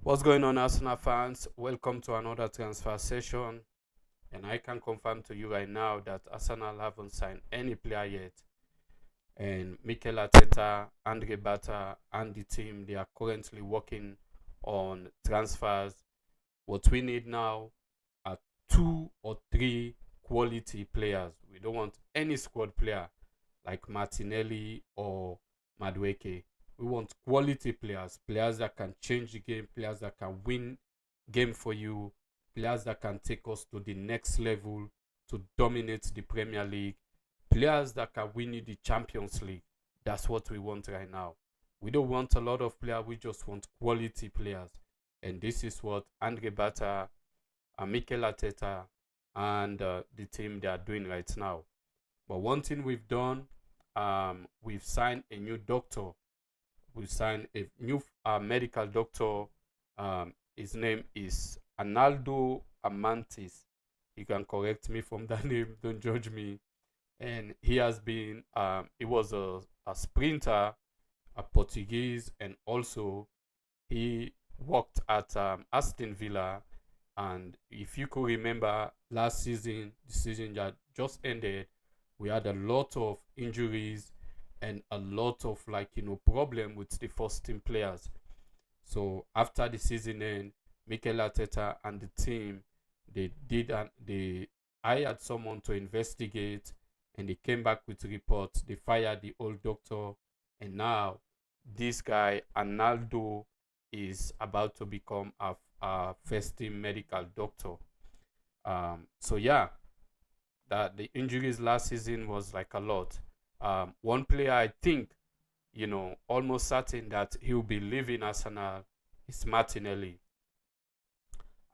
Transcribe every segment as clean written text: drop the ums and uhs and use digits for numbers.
What's going on, Arsenal fans? Welcome to another transfer session. And I can confirm to you right now that Arsenal haven't signed any player yet. And Mikel Arteta, Andre Bata, and the team, they are currently working on transfers. What we need now are two or three quality players. We don't want any squad player like Martinelli or Madueke. We want quality players, players that can change the game, players that can win game for you, players that can take us to the next level to dominate the Premier League, players that can win you the Champions League. That's what we want right now. We don't want a lot of players, we just want quality players. And this is what Andre Bata, Mikel Arteta, and the team they are doing right now. But one thing we've done, we've signed a new doctor. We've signed a new medical doctor. His name is Arnaldo Abrantes. You can correct me from that name. Don't judge me. And he has been, he was a sprinter, a Portuguese, and also he worked at Aston Villa. And if you could remember last season, the season that just ended, we had a lot of injuries and a lot of problem with the first team players. So after the season end, Mikel Arteta and the team they hired someone to investigate, and they came back with reports. They fired the old doctor, and now this guy Arnaldo is about to become a first team medical doctor. So yeah, that the injuries last season was like a lot. One player I think, almost certain that he'll be leaving Arsenal is Martinelli.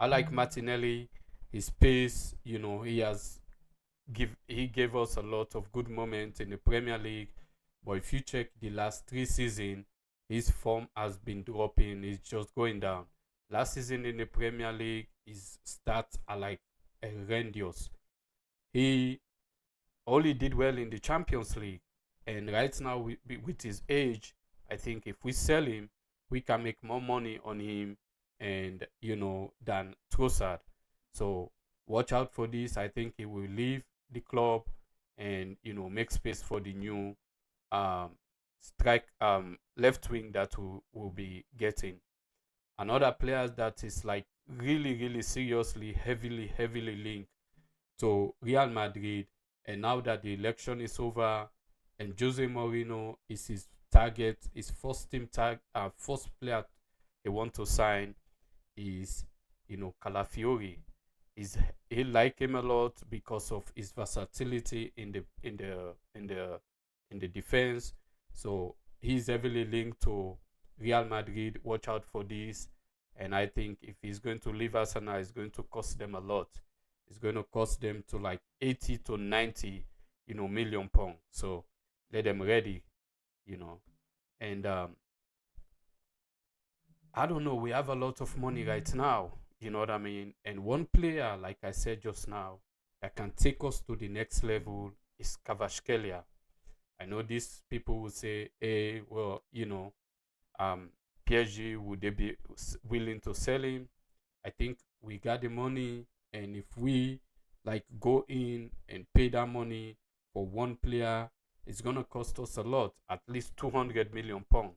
I like Martinelli, his pace, he gave us a lot of good moments in the Premier League. But if you check the last 3 seasons, his form has been dropping. It's just going down. Last season in the Premier League, his stats are like horrendous. He only did well in the Champions League, and right now with his age, I think if we sell him, we can make more money on him, and than Trossard. So watch out for this. I think he will leave the club and make space for the new um, strike left wing that will be getting. Another player that is like really really seriously heavily linked to Real Madrid. And now that the election is over and Jose Mourinho is his target, his first team first player he want to sign is Calafiori. Is he like him a lot because of his versatility in the defense. So he's heavily linked to Real Madrid. Watch out for this. And I think if he's going to leave Arsenal, it's going to cost them a lot. It's going to cost them to like 80 to 90, million pounds. So let them ready, you know. And I don't know. We have a lot of money right now. You know what I mean? And one player, like I said just now, that can take us to the next level is Kvaratskhelia. I know these people will say, "Hey, well, PSG, would they be willing to sell him?" I think we got the money, and if we like go in and pay that money for one player, it's gonna cost us a lot, at least 200 million pounds.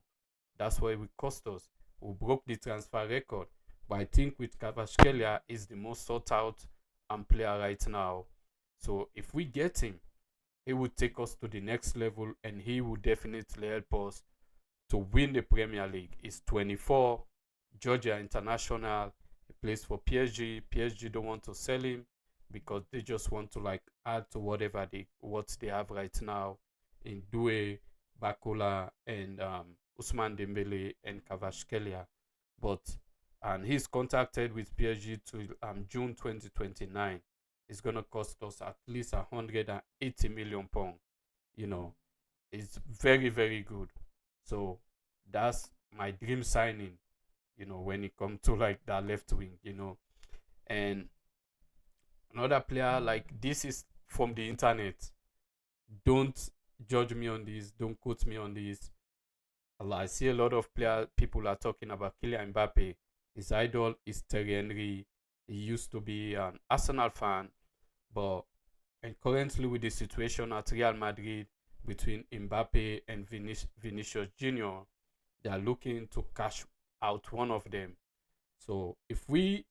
That's what it would cost us. We broke the transfer record, but I think with Kvaratskhelia is the most sought out player right now. So if we get him, he would take us to the next level, and he would definitely help us to win the Premier League. He's 24, Georgia international. He plays for PSG. PSG don't want to sell him because they just want to like add to what they have right now in Doué, Bakola, and Usman Dembele and Kvaratskhelia. But and he's contacted with PSG to June 2029. It's gonna cost us at least 180 million pounds. You know, it's very very good. So that's my dream signing. When it comes to like that left wing. And another player, like, this is from the internet. Don't judge me on this. Don't quote me on this. I see a lot of people are talking about Kylian Mbappe His idol is Thierry Henry. He used to be an Arsenal fan, but and currently with the situation at Real Madrid between Mbappe and Vinicius Júnior, they are looking to cash out one of them. So if we,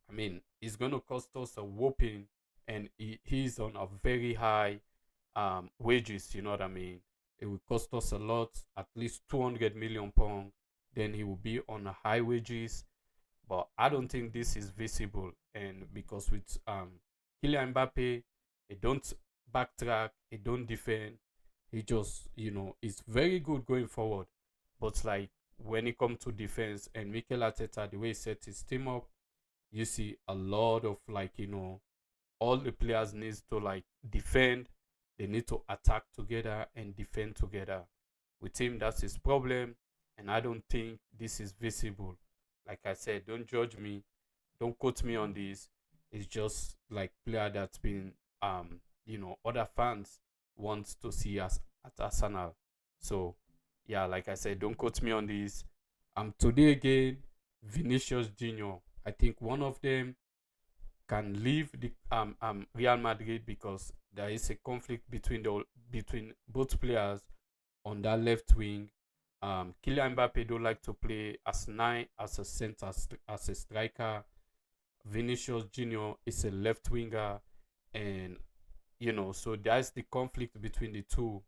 I mean, it's going to cost us a whooping, and he's on a very high wages. You know what I mean? It will cost us a lot, at least 200 million pounds. Then he will be on a high wages, but I don't think this is visible. And because with Kylian Mbappe, he don't backtrack, he don't defend, he just is very good going forward. But like when it comes to defense and Mikel Arteta, the way he set his team up, you see a lot of like all the players needs to like defend. They need to attack together and defend together. With him, that's his problem, and I don't think this is visible. Like I said, don't judge me, don't quote me on this. It's just like player that's been other fans want to see us at Arsenal. So yeah, like I said, don't quote me on this. Today again, Vinícius Júnior. I think one of them can leave the Real Madrid because there is a conflict between both players on that left wing. Kylian Mbappe don't like to play as nine, as a center, as a striker. Vinicius Junior is a left winger, and so there's the conflict between the two.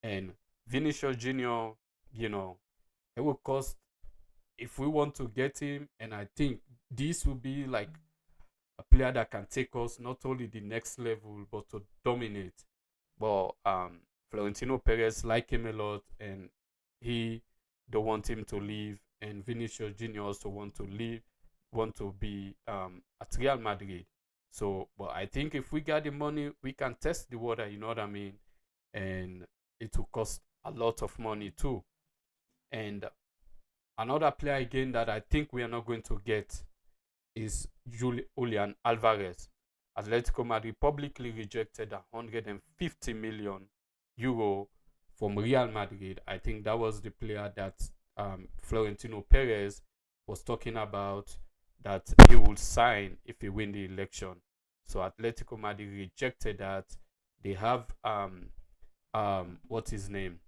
And Vinicius Junior, it will cost if we want to get him, and I think this will be like a player that can take us not only the next level but to dominate. But Florentino Perez like him a lot, and he don't want him to leave, and Vinicius Junior also want to leave, want to be at Real Madrid. So, but I think if we got the money, we can test the water. You know what I mean? And it will cost a lot of money too. And another player again that I think we are not going to get is Julian Alvarez. Atletico Madrid publicly rejected 150 million euro from Real Madrid. I think that was the player that Florentino Perez was talking about, that he would sign if he win the election. So Atletico Madrid rejected that. They have what's his name?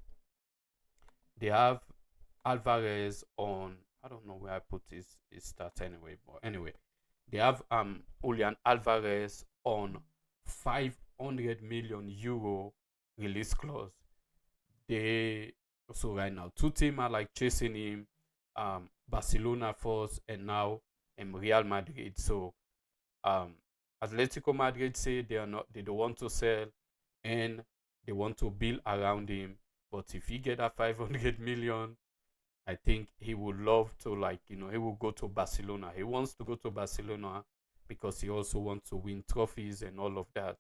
They have Alvarez on, I don't know where I put his stats anyway, but anyway, they have Julian Alvarez on 500 million euro release clause. They also right now two teams are like chasing him, Barcelona first and now Real Madrid. So Atletico Madrid say they don't want to sell, and they want to build around him. But if he get a 500 million, I think he would love to, like, he will go to Barcelona. He wants to go to Barcelona because he also wants to win trophies and all of that.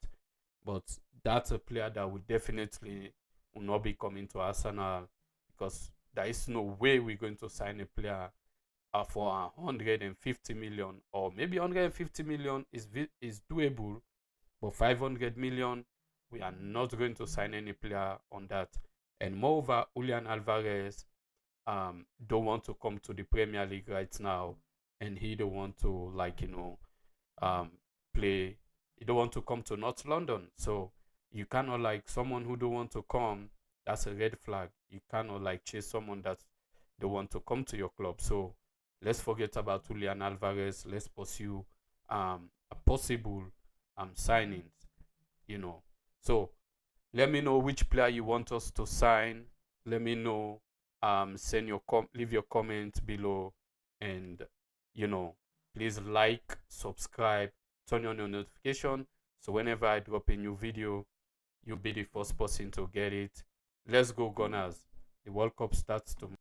But that's a player that will definitely will not be coming to Arsenal, because there is no way we're going to sign a player for 150 million, or maybe 150 million is doable, but 500 million, we are not going to sign any player on that. And moreover, Julian Alvarez don't want to come to the Premier League right now, and he don't want to play. He don't want to come to North London. So you cannot, like, someone who don't want to come. That's a red flag. You cannot like chase someone that don't want to come to your club. So let's forget about Julian Alvarez. Let's pursue a possible signings. So let me know which player you want us to sign. Let me know. Leave your comment below, and please like, subscribe, turn on your notification, so whenever I drop a new video, you'll be the first person to get it. Let's go, Gunners. The World Cup starts tomorrow.